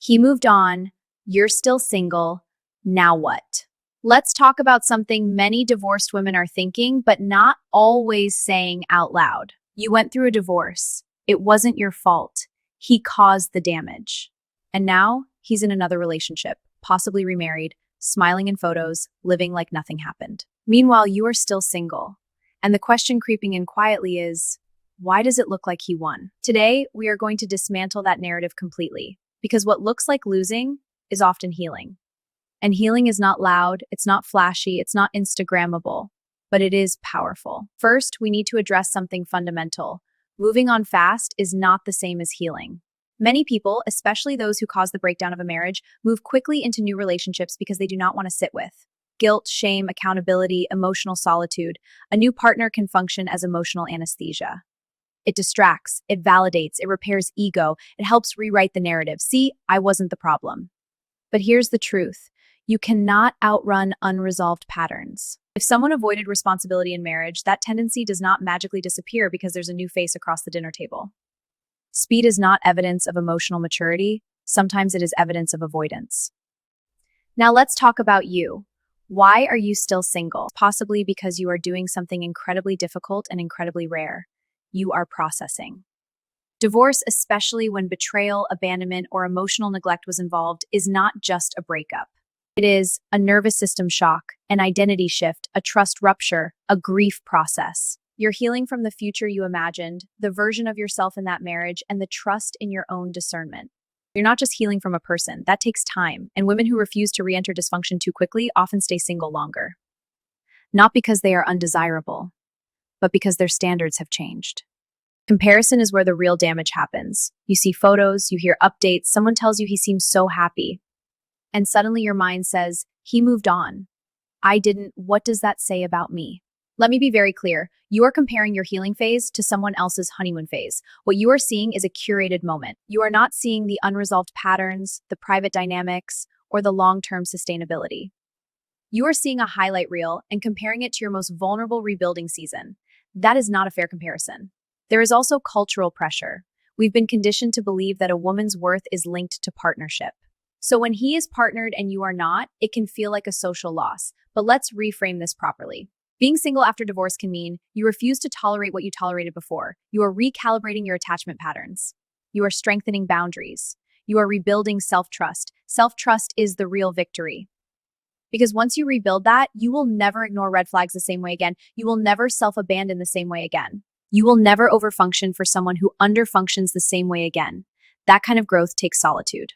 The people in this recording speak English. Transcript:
He moved on. You're still single. Now what? Let's talk about something many divorced women are thinking, but not always saying out loud. You went through a divorce. It wasn't your fault. He caused the damage. And now he's in another relationship, possibly remarried, smiling in photos, living like nothing happened. Meanwhile, you are still single. And the question creeping in quietly is, why does it look like he won? Today, we are going to dismantle that narrative completely, because what looks like losing is often healing. And healing is not loud, it's not flashy, it's not Instagrammable, but it is powerful. First, we need to address something fundamental. Moving on fast is not the same as healing. Many people, especially those who cause the breakdown of a marriage, move quickly into new relationships because they do not want to sit with guilt, shame, accountability, emotional solitude. A new partner can function as emotional anesthesia. It distracts, it validates, it repairs ego, it helps rewrite the narrative. See, I wasn't the problem. But here's the truth. You cannot outrun unresolved patterns. If someone avoided responsibility in marriage, that tendency does not magically disappear because there's a new face across the dinner table. Speed is not evidence of emotional maturity. Sometimes it is evidence of avoidance. Now let's talk about you. Why are you still single? Possibly because you are doing something incredibly difficult and incredibly rare. You are processing. Divorce, especially when betrayal, abandonment, or emotional neglect was involved, is not just a breakup. It is a nervous system shock, an identity shift, a trust rupture, a grief process. You're healing from the future you imagined, the version of yourself in that marriage, and the trust in your own discernment. You're not just healing from a person, that takes time, and women who refuse to re-enter dysfunction too quickly often stay single longer. Not because they are undesirable, but because their standards have changed. Comparison is where the real damage happens. You see photos, you hear updates, someone tells you he seems so happy, and suddenly your mind says, he moved on. I didn't. What does that say about me? Let me be very clear. You are comparing your healing phase to someone else's honeymoon phase. What you are seeing is a curated moment. You are not seeing the unresolved patterns, the private dynamics, or the long-term sustainability. You are seeing a highlight reel and comparing it to your most vulnerable rebuilding season. That is not a fair comparison. There is also cultural pressure. We've been conditioned to believe that a woman's worth is linked to partnership. So when he is partnered and you are not, it can feel like a social loss. But let's reframe this properly. Being single after divorce can mean you refuse to tolerate what you tolerated before. You are recalibrating your attachment patterns. You are strengthening boundaries. You are rebuilding self-trust. Self-trust is the real victory. Because once you rebuild that, you will never ignore red flags the same way again. You will never self-abandon the same way again. You will never overfunction for someone who underfunctions the same way again. That kind of growth takes solitude.